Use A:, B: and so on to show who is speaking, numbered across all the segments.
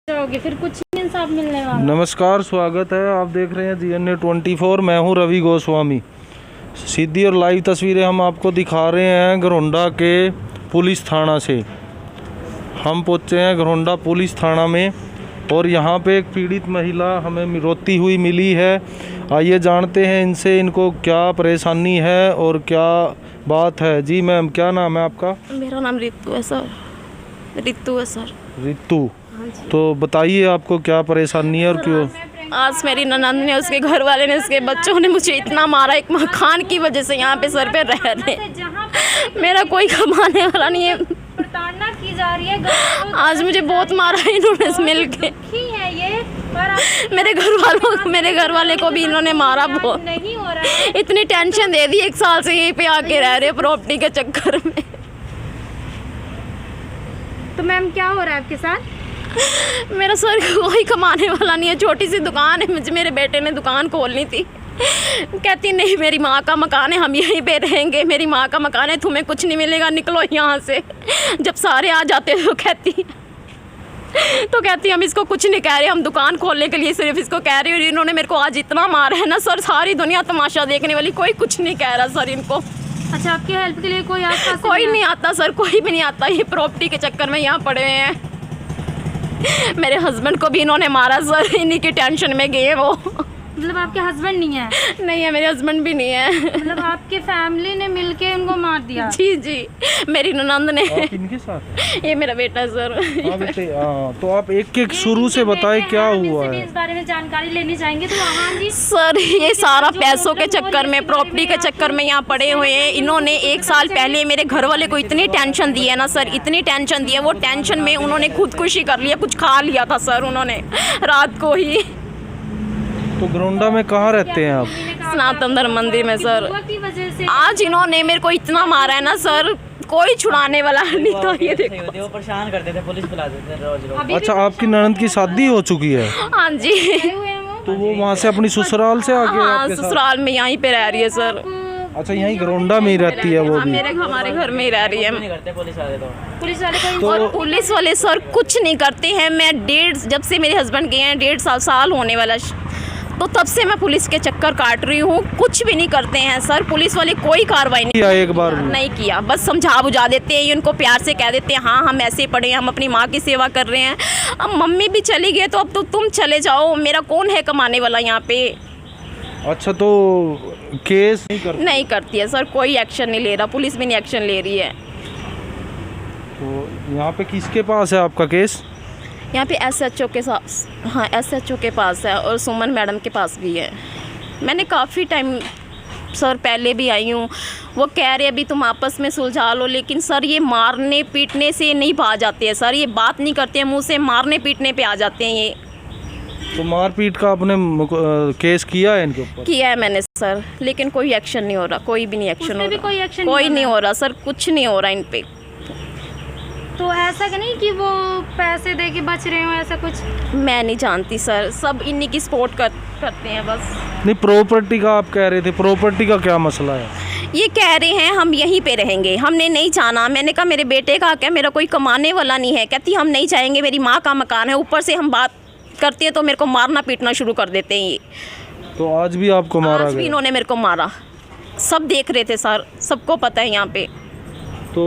A: जाओगे फिर कुछ नहीं इंसाफ मिलने वाला।
B: नमस्कार, स्वागत है। आप देख रहे हैं GNA 24। मैं हूं रवि गोस्वामी। सीधी और लाइव तस्वीरें हम आपको दिखा रहे हैं घरौंडा के पुलिस थाना से। हम पहुंचे हैं घरौंडा पुलिस थाना में और यहां पे एक पीड़ित महिला हमें रोती हुई मिली है। आइए जानते हैं इनसे, इनको क्या परेशानी है और क्या बात है। जी मैम, क्या नाम है आपका?
C: मेरा नाम रितु है सर। रितु है सर।
B: रितु, तो बताइए आपको क्या परेशानी है और क्यों?
C: आज मेरी ननद ने, उसके घर वाले ने, उसके बच्चों ने मुझे इतना मारा, एक मकान की वजह से यहाँ पे सर पे रह रहे। मेरा कोई कमाने वाला नहीं है,
A: प्रताड़ना की जा रही है।
C: आज मुझे बहुत मारा इन्होंने मिल के।
A: है ये
C: मेरे घर वाले को भी इन्होंने मारा बहुत।
A: नहीं हो रहा है।
C: इतनी टेंशन दे दी, 1 साल से यहीं पे आके रह रहे प्रॉपर्टी के चक्कर में।
A: तो मैम क्या हो रहा है आपके साथ?
C: मेरा सर कोई कमाने वाला नहीं है, छोटी सी दुकान है, मुझे मेरे बेटे ने दुकान खोलनी थी। कहती नहीं, मेरी माँ का मकान है, हम यहीं पे रहेंगे, मेरी माँ का मकान है, तुम्हें कुछ नहीं मिलेगा, निकलो यहाँ से। जब सारे आ जाते हैं तो कहती हम इसको कुछ नहीं कह रहे, हम दुकान खोलने के लिए सिर्फ इसको कह रहे हैं। और इन्होंने मेरे को आज इतना मारा है ना सर, सारी दुनिया तमाशा देखने वाली, कोई कुछ नहीं कह रहा सर इनको।
A: अच्छा, आपकी हेल्प के लिए कोई आसपास
C: कोई नहीं आता सर, कोई भी नहीं आता। ये प्रॉपर्टी के चक्कर में यहाँ पड़े हुए हैं। मेरे हस्बैंड को भी इन्होंने मारा सर, इन्हीं की टेंशन में गए वो।
A: मतलब आपके हस्बैंड नहीं है?
C: नहीं है, मेरे हस्बैंड भी नहीं है।
A: मतलब आपके फैमिली ने मिलके उनको मार दिया?
C: जी जी, मेरी ननंद ने।
B: इनके साथ?
C: ये मेरा बेटा है सर।
B: हाँ बेटे, तो आप एक शुरू से बताएं क्या हुआ है।
A: इस बारे में जानकारी लेनी चाहेंगे तो हाँ जी
C: सर, ये सारा पैसों के चक्कर में, प्रॉपर्टी के चक्कर में यहाँ पड़े हुए हैं। इन्होंने 1 साल पहले मेरे घर वाले को इतनी टेंशन दी है ना सर, इतनी टेंशन दी है, वो टेंशन में उन्होंने खुदकुशी कर लिया, कुछ खा लिया था सर उन्होंने रात को ही।
B: तो घरौंडा में कहाँ रहते हैं आप?
C: सनातन धर्म मंदिर में सर।
A: की वजह से
C: आज इन्होंने मेरे को इतना मारा है ना सर, कोई छुड़ाने वाला नहीं था। ये देखो,
D: वो परेशान करते थे, पुलिस बुला देते थे रोज रोज।
B: अच्छा, आपकी ननद की शादी हो चुकी है?
C: हाँ जी।
B: तो वो वहाँ से अपनी ससुराल से आ गए
C: हाँ,
B: आपके साथ?
C: ससुराल में यहीं पे रह रही है सर।
B: अच्छा, यहीं घरौंडा में ही रहती है वो
C: हाँ,
B: भी?
C: हमारे घर में ही रह रही है।
D: नहीं करते पुलिस वाले तो।
A: पुलिस वाले को
C: और पुलिस वाले सर कुछ नहीं करते हैं। मैं जब से मेरे हस्बैंड गए हैं, 1.5 साल होने वाला, तो तब से मैं पुलिस के चक्कर काट रही हूँ। कुछ भी नहीं करते हैं सर, पुलिस वाले कोई कार्रवाई नहीं
B: किया एक बार भी?
C: नहीं किया, बस समझा बुझा देते हैं, उनको प्यार से कह देते हैं हाँ हम ऐसे पढ़े हैं, हम अपनी माँ की सेवा कर रहे हैं। अब मम्मी भी चली गई तो अब तो तुम चले जाओ, मेरा कौन है कमाने वाला यहाँ पे।
B: अच्छा, तो केस
C: नहीं करती है सर, कोई एक्शन नहीं ले रहा, पुलिस भी नहीं एक्शन ले रही है।
B: तो यहाँ पे किसके पास है आपका केस?
C: यहाँ पे SHO के साथ, हाँ SHO के पास है और सुमन मैडम के पास भी है। मैंने काफ़ी टाइम सर पहले भी आई हूँ, वो कह रहे अभी तुम आपस में सुलझा लो, लेकिन सर ये मारने पीटने से नहीं पा जाते हैं सर, ये बात नहीं करते हैं, मुँह से मारने पीटने पे आ जाते हैं ये।
B: तो मारपीट का आपने केस किया है इनके ऊपर?
C: किया है मैंने सर, लेकिन कोई एक्शन नहीं हो रहा, कोई भी नहीं एक्शन हो रहा,
A: कोई एक्शन
C: कोई नहीं हो रहा सर, कुछ नहीं हो रहा इन पे।
A: तो ऐसा नहीं कि वो पैसे दे के बच रहे हो, ऐसा कुछ?
C: मैं नहीं जानती सर, सब इन्हीं की सपोर्ट करते हैं बस।
B: नहीं, प्रॉपर्टी का आप कह रहे थे, प्रॉपर्टी का क्या मसला है?
C: ये कह रहे हैं हम यहीं पे रहेंगे, हमने नहीं जाना। मैंने कहा मेरे बेटे का क्या, मेरा कोई कमाने वाला नहीं है। कहती हम नहीं जाएंगे, मेरी माँ का मकान है। ऊपर से हम बात करते हैं तो मेरे को मारना पीटना शुरू कर देते हैं ये।
B: तो आज भी आपको मारा
C: आज भी
B: गया?
C: इन्होंने मेरे को मारा, सब देख रहे थे सर, सबको पता है यहाँ पे।
B: तो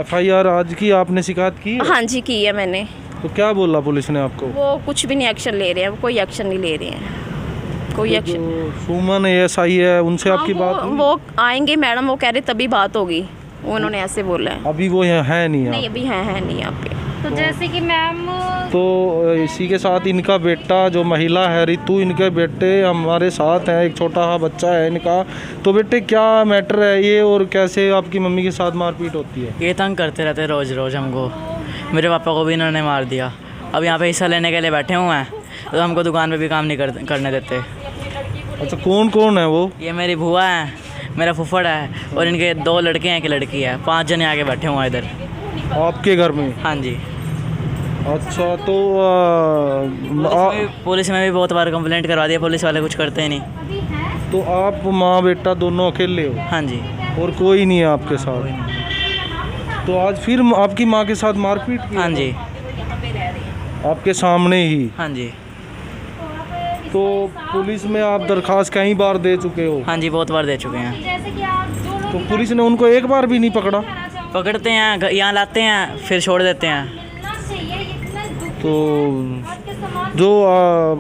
B: FIR आज की आपने शिकायत की है?
C: हाँ जी, की है मैंने।
B: तो क्या बोला पुलिस ने आपको?
C: वो कुछ भी नहीं एक्शन ले रहे हैं, वो कोई एक्शन नहीं ले रहे हैं, कोई
B: तो
C: एक्शन।
B: जो सुमन SI है उनसे आपकी बात हुई?
C: वो आएंगे मैडम, वो कह रहे तभी बात होगी, उन्होंने ऐसे बोला है।
B: अभी वो है नहीं?
C: नहीं, अभी है नहीं यहाँ पे।
A: तो जैसे कि मैम,
B: तो इसी के साथ इनका बेटा जो महिला है रितु, इनके बेटे हमारे साथ हैं, एक छोटा सा बच्चा है इनका। तो बेटे क्या मैटर है ये और कैसे आपकी मम्मी के साथ मारपीट होती है?
D: ये तंग करते रहते रोज रोज हमको, मेरे पापा को भी इन्होंने मार दिया। अब यहाँ पे हिस्सा लेने के लिए बैठे हुए हैं, तो हमको दुकान पे भी काम नहीं करने देते।
B: अच्छा, कौन कौन है वो?
D: ये मेरी बुआ है, मेरा फुफड़ है और इनके 2 लड़के हैं, एक लड़की है। 5 जने आके बैठे हुए हैं इधर
B: आपके घर में?
D: हाँ जी।
B: अच्छा, तो
D: पुलिस में भी बहुत बार कंप्लेंट करवा दिया, पुलिस वाले कुछ करते ही नहीं।
B: तो आप माँ बेटा दोनों अकेले हो?
D: हाँ जी।
B: और कोई नहीं है आपके साथ? तो आज फिर आपकी माँ के साथ मारपीट की?
D: हाँ जी।
B: आपके सामने ही।
D: हाँ जी।
B: तो पुलिस में आप दरखास्त कई बार दे चुके हो?
D: हाँ जी, बहुत बार दे चुके हैं।
A: जैसे कि आप जो लोग
B: तो पुलिस ने उनको एक बार भी नहीं पकड़ा?
D: पकड़ते हैं, यहाँ लाते हैं, फिर छोड़ देते हैं।
A: मिलना चाहिए, इतना दुख
B: तो
A: आज के समाज
B: जो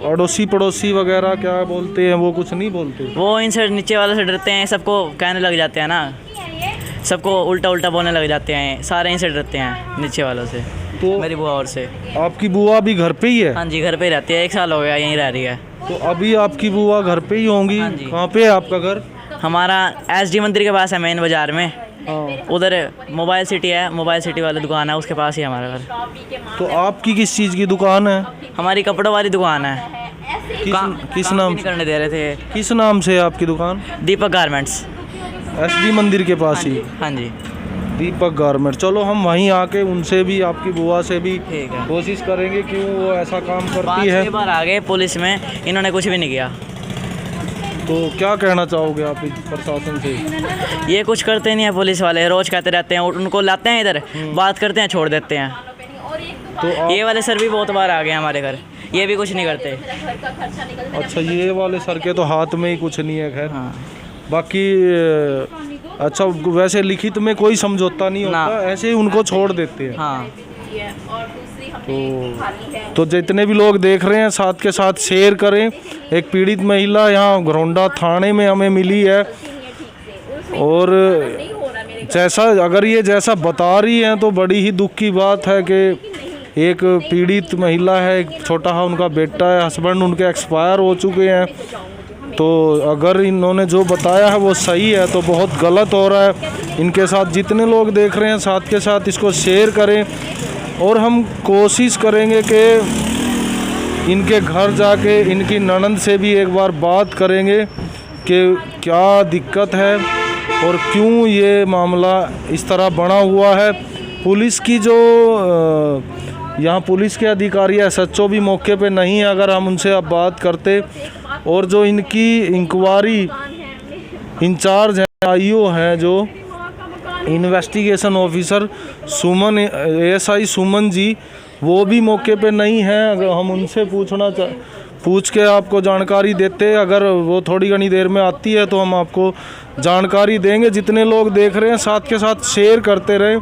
B: अड़ोसी पड़ोसी वगैरह क्या बोलते हैं, वो कुछ नहीं बोलते?
D: वो इनसे नीचे वाले से डरते हैं, सबको कहने लग जाते हैं ना,
A: में है ये।
D: सबको उल्टा उल्टा बोलने लग जाते हैं, सारे इनसे डरते हैं नीचे वालों से,
B: तो
D: मेरी बुआ और से।
B: आपकी बुआ भी घर पे ही है?
D: हाँ जी, घर पे ही रहती है, 1 साल हो गया यहीं रह रही है।
B: तो अभी आपकी बुआ घर पे ही होंगी?
D: हाँ जी।
B: कहाँ पे है आपका घर?
D: हमारा SD मंदिर के पास है, मेन बाज़ार में।
B: हाँ।
D: उधर मोबाइल सिटी है, मोबाइल सिटी वाली दुकान है, उसके पास ही हमारा घर।
B: तो आपकी किस चीज़ की दुकान है?
D: हमारी कपड़ों वाली दुकान है।
B: किस
D: काम
B: नाम
D: नहीं करने दे रहे थे।
B: किस नाम से है आपकी दुकान?
D: दीपक गारमेंट्स।
B: SD मंदिर के पास ही?
D: हाँ जी।
B: दीपक गारमेंट। चलो हम वहीं आके उनसे भी, आपकी बुआ से भी
D: ठीक है।
B: कोशिश करेंगे क्यों वो ऐसा काम करती है।
D: 5 बार आ गए पुलिस में, इन्होंने कुछ भी नहीं किया।
B: तो क्या कहना चाहोगे आप इस प्रशासन से?
D: ये कुछ करते नहीं है पुलिस वाले, रोज़ कहते रहते हैं, उनको लाते हैं इधर, बात करते हैं, छोड़ देते हैं।
B: तो
D: ये वाले सर भी बहुत बार आ गए हमारे घर, ये भी कुछ नहीं करते।
B: अच्छा, ये वाले सर के तो हाथ में ही कुछ नहीं है। खैर
D: हाँ।
B: बाकी अच्छा, वैसे लिखित में कोई समझौता नहीं होता,
D: ना।
B: ऐसे ही उनको छोड़ देते हैं।
D: हाँ।
B: तो जितने भी लोग देख रहे हैं, साथ के साथ शेयर करें। एक पीड़ित महिला यहाँ घरौंडा थाने में हमें मिली है, और अगर ये जैसा बता रही हैं तो बड़ी ही दुख की बात है कि एक पीड़ित महिला है, एक छोटा सा उनका बेटा है, हस्बैंड उनके एक्सपायर हो चुके हैं। तो अगर इन्होंने जो बताया है वो सही है तो बहुत गलत हो रहा है। इनके साथ जितने लोग देख रहे हैं, साथ के साथ इसको शेयर करें, और हम कोशिश करेंगे कि इनके घर जाके इनकी ननंद से भी एक बार बात करेंगे कि क्या दिक्कत है और क्यों ये मामला इस तरह बना हुआ है। पुलिस की जो यहाँ पुलिस के अधिकारी SHO भी मौके पे नहीं है, अगर हम उनसे अब बात करते, और जो इनकी इंक्वायरी इंचार्ज हैं, IO हैं, जो इन्वेस्टिगेशन ऑफिसर सुमन, ASI सुमन जी, वो भी मौके पे नहीं हैं। अगर हम उनसे पूछ के आपको जानकारी देते, अगर वो थोड़ी घनी देर में आती है तो हम आपको जानकारी देंगे। जितने लोग देख रहे हैं, साथ के साथ शेयर करते रहें।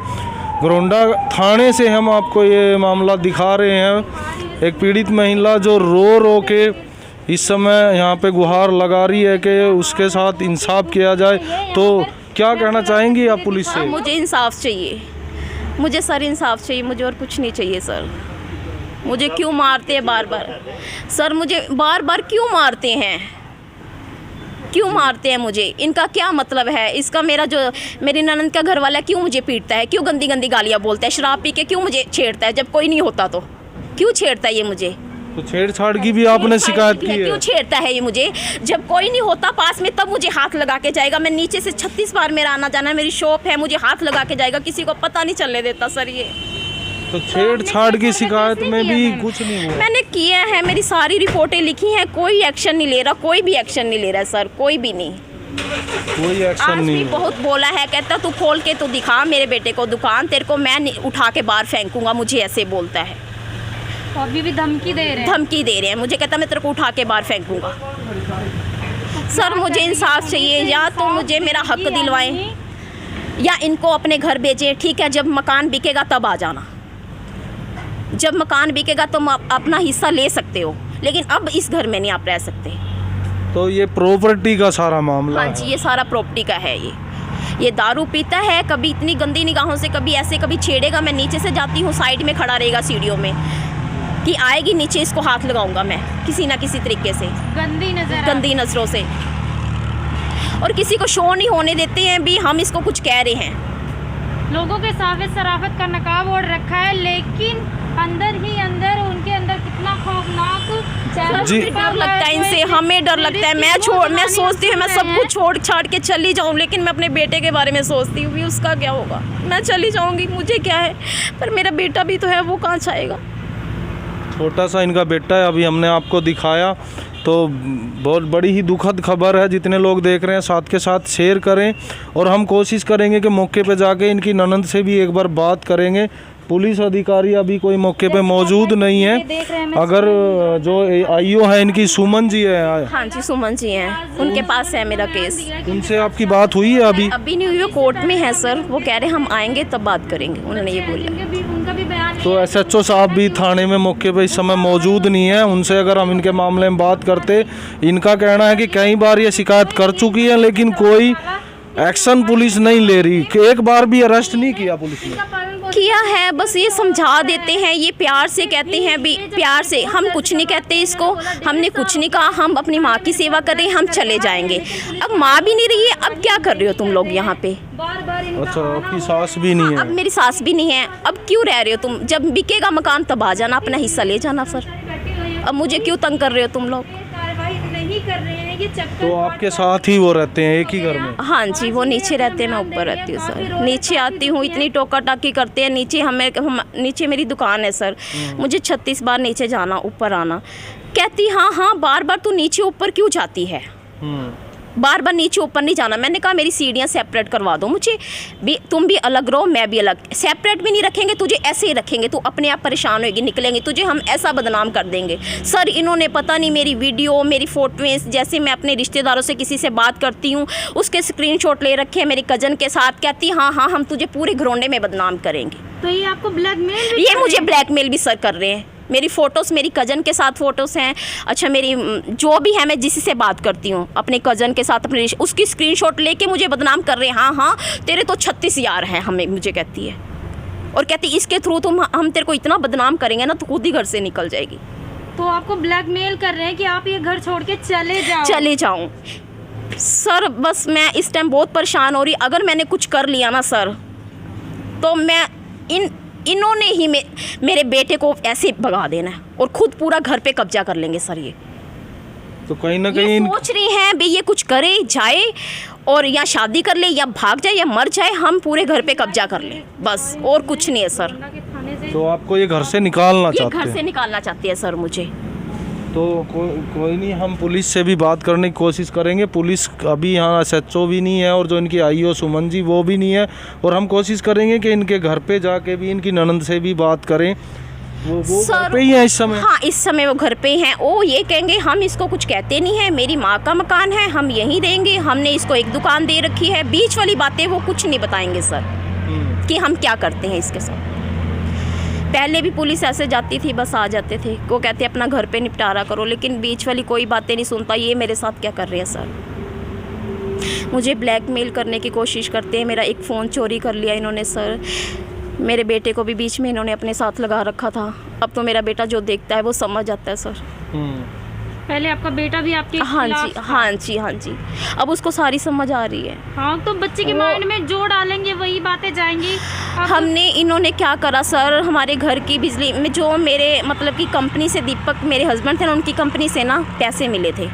B: घरौंडा थाने से हम आपको ये मामला दिखा रहे हैं। एक पीड़ित महिला जो रो रो के इस समय यहाँ पे गुहार लगा रही है कि उसके साथ इंसाफ किया जाए। तो क्या कहना चाहेंगी आप पुलिस से?
C: मुझे इंसाफ चाहिए, मुझे सर इंसाफ चाहिए, मुझे और कुछ नहीं चाहिए सर। मुझे क्यों मारते हैं बार बार सर, मुझे बार बार क्यों मारते हैं, क्यों मारते हैं मुझे? इनका क्या मतलब है? इसका मेरी ननंद का घर वाला क्यों मुझे पीटता है, क्यों गंदी गंदी गालियाँ बोलता है, शराब पी के क्यों मुझे छेड़ता है, जब कोई नहीं होता तो क्यों छेड़ता है ये मुझे?
B: तो छेड़छाड़ की भी आपने शिकायत की है?
C: क्यों छेड़ता है ये मुझे? जब कोई नहीं होता पास में तब मुझे हाथ लगा के जाएगा। मैं नीचे से 36 बार मेरा आना जाना है, मेरी शॉप है, मुझे हाथ लगा के जाएगा, किसी को पता नहीं चलने देता सर ये।
B: तो छेड़छाड़ की शिकायत में भी कुछ नहीं हुआ?
C: मैंने किया है, मेरी सारी रिपोर्टें लिखी हैं, कोई एक्शन नहीं ले रहा, कोई भी एक्शन नहीं ले रहा सर, कोई भी नहीं।
B: कोई एक्शन
C: आज
B: नहीं
C: भी
B: हुआ।
C: बहुत बोला है, कहता तू खोल के तो दिखा मेरे बेटे को दुकान, तेरे को मैं उठा के बाहर फेंकूंगा, मुझे ऐसे बोलता है।
A: तो अभी भी धमकी दे रहे हैं?
C: धमकी दे रहे हैं मुझे, कहता मैं तेरे को उठा के बाहर फेंकूंगा। सर मुझे इंसाफ चाहिए, या तो मुझे मेरा हक दिलवाएं या इनको अपने घर भेजें। ठीक है, जब मकान बिकेगा तब आ जाना, जब मकान बिकेगा तो अपना हिस्सा ले सकते हो, लेकिन अब इस घर में नहीं आप रह सकते।
B: तो ये प्रॉपर्टी का सारा मामला
C: हाँ
B: है?
C: जी, ये सारा प्रॉपर्टी का है। ये दारू पीता है, कभी इतनी गंदी निगाहों से, कभी ऐसे, कभी छेड़ेगा। मैं नीचे से जाती हूँ, साइड में खड़ा रहेगा सीढ़ियों में कि आएगी नीचे, इसको हाथ लगाऊंगा मैं किसी ना किसी तरीके से, गंदी नजरों से, और किसी को शो नहीं होने देते हैं भी हम इसको कुछ कह रहे हैं।
A: लोगों के सामने शराफत का नकाब ओढ़ रखा है, लेकिन अंदर ही अंदर उनके अंदर कितना खौफनाक
B: जी।
C: डर लगता है इनसे, हमें डर लगता है। मैं सोचती हूँ मैं सब कुछ छोड़ छाड़ के चली जाऊँ, लेकिन मैं अपने बेटे के बारे में सोचती हूँ भी उसका क्या होगा। मैं चली जाऊँगी, मुझे क्या है, पर मेरा बेटा भी तो है, वो कहाँ जाएगा।
B: छोटा सा इनका बेटा है, अभी हमने आपको दिखाया। तो बहुत बड़ी ही दुखद खबर है। जितने लोग देख रहे हैं, साथ के साथ शेयर करें, और हम कोशिश करेंगे कि मौके पे जाके इनकी ननंद से भी एक बार बात करेंगे। पुलिस अधिकारी अभी कोई मौके पे मौजूद नहीं है।
A: देख रहे हैं
B: अगर जो आईओ है इनकी सुमन जी है,
C: हाँ जी सुमन जी हैं, उनके पास है मेरा केस।
B: उनसे आपकी बात हुई है अभी?
C: अभी नहीं हुई, वो कोर्ट में है सर, वो कह रहे हैं हम आएंगे तब बात करेंगे, उन्होंने ये बोला।
A: उनका भी बयान
B: तो एसएचओ साहब भी थाने में मौके पे इस समय मौजूद नहीं है। उनसे अगर हम इनके मामले में बात करते, इनका कहना है कि कई बार ये शिकायत कर चुकी है लेकिन कोई एक्शन पुलिस नहीं ले रही, कि एक बार भी अरेस्ट नहीं किया पुलिस ने।
C: किया है, बस ये समझा देते हैं, ये प्यार से कहते हैं, भी प्यार से। हम कुछ नहीं कहते इसको, हमने कुछ नहीं कहा, हम अपनी माँ की सेवा कर रहे हैं, हम चले जाएंगे। अब माँ भी नहीं रही है, अब क्या कर रहे हो तुम लोग यहाँ पे?
B: अच्छा, आपकी सास भी नहीं
C: अब
B: है?
C: मेरी सास भी नहीं है, अब क्यों रह रहे हो तुम? जब बिकेगा मकान तब आ जाना, अपना हिस्सा ले जाना सर। अब मुझे क्यों तंग कर रहे हो तुम लोग?
A: कार्रवाई नहीं कर रहे हैं, ये चक्कर।
B: तो आपके साथ ही वो रहते हैं एक ही घर में?
C: हाँ जी, वो नीचे रहते हैं, मैं ऊपर रहती हूँ सर। नीचे आती हूँ, इतनी टोका टाकी करते हैं नीचे। नीचे मेरी दुकान है सर, मुझे 36 बार नीचे जाना, ऊपर आना। कहती हाँ बार बार तू नीचे ऊपर क्यों जाती है, बार बार नीचे ऊपर नहीं जाना। मैंने कहा मेरी सीढ़ियाँ सेपरेट करवा दो मुझे भी, तुम भी अलग रहो, मैं भी अलग। सेपरेट भी नहीं रखेंगे, तुझे ऐसे ही रखेंगे, तू अपने आप परेशान होगी, निकलेंगे, तुझे हम ऐसा बदनाम कर देंगे। सर इन्होंने पता नहीं मेरी वीडियो, मेरी फ़ोटोएं, जैसे मैं अपने रिश्तेदारों से किसी से बात करती हूँ उसके स्क्रीनशॉट ले रखे हैं मेरी कज़न के साथ। कहती हाँ हम तुझे पूरे घरोंडे में बदनाम करेंगे।
A: तो ये आपको ब्लैकमेल,
C: ये मुझे ब्लैकमेल भी सर कर रहे हैं। मेरी फ़ोटोज़, मेरी कज़न के साथ फ़ोटोज़ हैं। अच्छा, मेरी जो भी है, मैं जिसी से बात करती हूँ अपने कज़न के साथ, अपने उसकी स्क्रीनशॉट लेके मुझे बदनाम कर रहे हैं। हाँ तेरे तो 36 यार हैं हमें, मुझे कहती है। और कहती इसके थ्रू हम तेरे को इतना बदनाम करेंगे ना, तो खुद ही घर से निकल जाएगी।
A: तो आपको ब्लैकमेल कर रहे हैं कि आप ये घर छोड़ के चले जाऊँ
C: सर। बस मैं इस टाइम बहुत परेशान हो रही। अगर मैंने कुछ कर लिया ना सर, तो मैं इन्होंने ही मेरे बेटे को ऐसे भगा देना है और खुद पूरा घर पे कब्जा कर लेंगे सर। ये
B: तो कहीं ना कहीं
C: सोच रही हैं भी ये कुछ करे, जाए और या शादी कर ले, या भाग जाए, या मर जाए, हम पूरे घर पे कब्जा कर ले, बस और कुछ नहीं है सर।
B: तो आपको ये घर से निकालना चाहते हैं?
C: घर से निकालना चाहती है सर मुझे।
B: तो कोई नहीं, हम पुलिस से भी बात करने की कोशिश करेंगे। पुलिस अभी यहाँ एसएचओ भी नहीं है और जो इनकी आईओ सुमन जी वो भी नहीं है, और हम कोशिश करेंगे कि इनके घर पे जाके भी इनकी ननद से भी बात करें। वो घर पे ही है इस समय?
C: हाँ, इस समय वो घर पे हैं। वो ये कहेंगे हम इसको कुछ कहते नहीं है, मेरी माँ का मकान है, हम यहीं रहेंगे, हमने इसको एक दुकान दे रखी है। बीच वाली बातें वो कुछ नहीं बताएंगे सर कि हम क्या करते हैं इसके साथ। पहले भी पुलिस ऐसे जाती थी, बस आ जाते थे, वो कहते अपना घर पे निपटारा करो, लेकिन बीच वाली कोई बातें नहीं सुनता। ये मेरे साथ क्या कर रहे हैं सर? मुझे ब्लैकमेल करने की कोशिश करते हैं। मेरा एक फ़ोन चोरी कर लिया इन्होंने सर। मेरे बेटे को भी बीच में इन्होंने अपने साथ लगा रखा था। अब तो मेरा बेटा जो देखता है वो समझ जाता है सर।
A: पहले आपका बेटा भी आपके
C: हाँ जी, अब उसको सारी समझ आ रही है।
A: हाँ, तो बच्चे के माइंड में जो डालेंगे वही बातें जाएंगी।
C: इन्होंने क्या करा सर, हमारे घर की बिजली में जो मेरे मतलब की कंपनी से, दीपक मेरे हस्बैंड थे ना, उनकी कंपनी से ना पैसे मिले थे।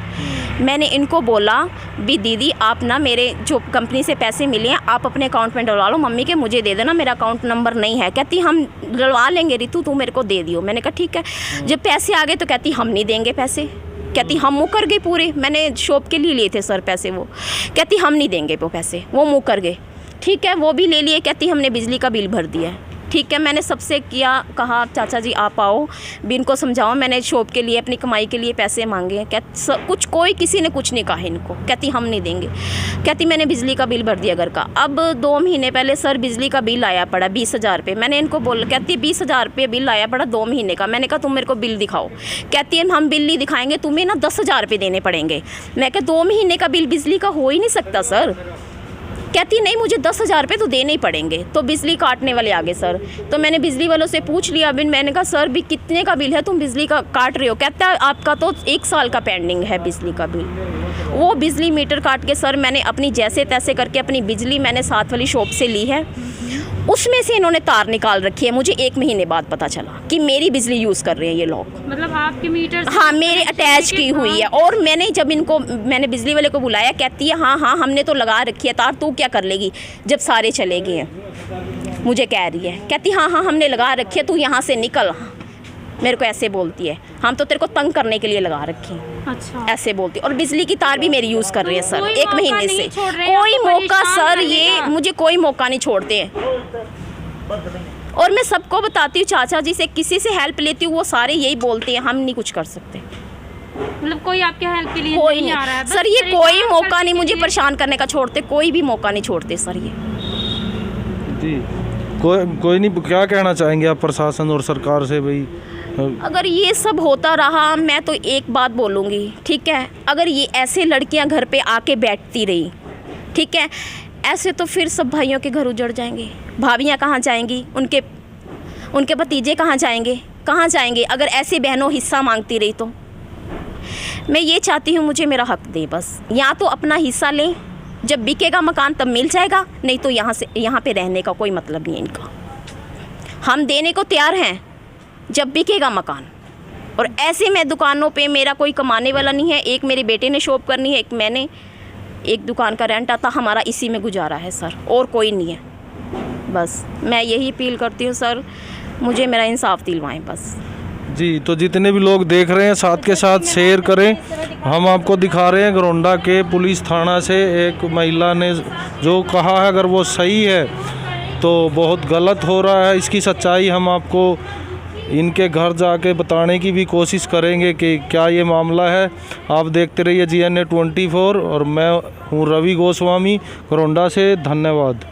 C: मैंने इनको बोला भी दीदी आप ना मेरे जो कंपनी से पैसे मिले हैं आप अपने अकाउंट में डलवा लो, मम्मी के मुझे दे देना, मेरा अकाउंट नंबर नहीं है। कहती हम डलवा लेंगे रितु, तू मेरे को दे दियो। मैंने कहा ठीक है। जब पैसे आ गए तो कहती हम नहीं देंगे पैसे। कहती हम मुकर गए पूरे, मैंने शॉप के लिए लिए थे सर पैसे। वो कहती हम नहीं देंगे वो पैसे, वो मुकर गए। ठीक है, वो भी ले लिए। कहती हमने बिजली का बिल भर दिया है। ठीक है, मैंने सबसे कहा चाचा जी आप आओ भी इनको समझाओ, मैंने शॉप के लिए अपनी कमाई के लिए पैसे मांगे हैं। कोई किसी ने कुछ नहीं कहा इनको। कहती हम नहीं देंगे। कहती मैंने बिजली का बिल भर दिया घर का। अब 2 महीने पहले सर बिजली का बिल आया पड़ा 20,000 रुपये। मैंने इनको बोला, कहती 20,000 रुपये बिल आया पड़ा 2 महीने का। मैंने कहा तुम मेरे को बिल दिखाओ। कहती है हम बिल नहीं दिखाएंगे, तुम्हें ना 10,000 रुपये देने पड़ेंगे। मैं कहा 2 महीने का बिल बिजली का हो ही नहीं सकता सर। कहती नहीं मुझे 10,000 रुपये तो देने ही पड़ेंगे। तो बिजली काटने वाले आ गए सर। तो मैंने बिजली वालों से पूछ लिया बिन, मैंने कहा सर भी कितने का बिल है तुम बिजली का काट रहे हो? कहता है आपका तो 1 साल का पेंडिंग है बिजली का बिल। वो बिजली मीटर काट के सर मैंने अपनी जैसे तैसे करके अपनी बिजली मैंने साथ वाली शॉप से ली है। उसमें से इन्होंने तार निकाल रखी है। मुझे 1 महीने बाद पता चला कि मेरी बिजली यूज़ कर रहे हैं ये लोग।
A: मतलब आपके मीटर से
C: हाँ मेरे अटैच की हुई है। और मैंने जब इनको मैंने बिजली वाले को बुलाया, कहती है हाँ हमने तो लगा रखी है तार, तू क्या कर लेगी जब सारे चले गए हैं। मुझे कह रही है, कहती हाँ हमने लगा रखी है, तू यहाँ से निकल। मेरे को ऐसे बोलती है, हम तो तेरे को तंग करने के लिए लगा रखी है।
A: अच्छा,
C: ऐसे बोलती। और बिजली की तार भी मेरी यूज़ कर रही है सर 1 महीने से। कोई
A: आपको
C: मौका
A: परेशान
C: सर,
A: करने
C: ये
A: का।
C: मुझे कोई मौका नहीं छोड़ते हैं। और मैं सबको बताती हूँ, चाचा जी से किसी से हेल्प लेती हूँ, वो सारे यही बोलते हैं हम नहीं कुछ कर सकते।
A: मतलब कोई आपके हेल्प के लिए
C: कोई
A: नहीं आ रहा है?
C: नहीं सर, ये कोई मौका नहीं मुझे परेशान करने का छोड़ते, कोई भी मौका नहीं छोड़ते सर ये।
B: जी कोई नहीं, क्या कहना चाहेंगे आप प्रशासन और सरकार से भाई?
C: अगर ये सब होता रहा, मैं तो एक बात बोलूँगी, ठीक है, अगर ये ऐसे लड़कियां घर पे आके बैठती रही, ठीक है, ऐसे तो फिर सब भाइयों के घर उजड़ जाएंगे, भाभियां कहाँ जाएंगी, उनके भतीजे कहाँ जाएंगे अगर ऐसे बहनों हिस्सा मांगती रही तो। मैं ये चाहती हूँ मुझे मेरा हक दे बस, या तो अपना हिस्सा लें, जब बिकेगा मकान तब मिल जाएगा, नहीं तो यहाँ पे रहने का कोई मतलब नहीं है इनका। हम देने को तैयार हैं जब बिकेगा मकान। और ऐसे में दुकानों पे मेरा कोई कमाने वाला नहीं है, एक मेरे बेटे ने शॉप करनी है, एक मैंने, एक दुकान का रेंट आता हमारा, इसी में गुजारा है सर, और कोई नहीं है। बस मैं यही अपील करती हूँ सर, मुझे मेरा इंसाफ दिलवाएं बस।
B: जी, तो जितने भी लोग देख रहे हैं साथ के साथ शेयर करें। हम आपको दिखा रहे हैं घरौंडा के पुलिस थाना से एक महिला ने जो कहा है, अगर वो सही है तो बहुत गलत हो रहा है। इसकी सच्चाई हम आपको इनके घर जाके बताने की भी कोशिश करेंगे कि क्या ये मामला है। आप देखते रहिए GNA 24 और मैं हूँ रवि गोस्वामी घरौंडा से। धन्यवाद।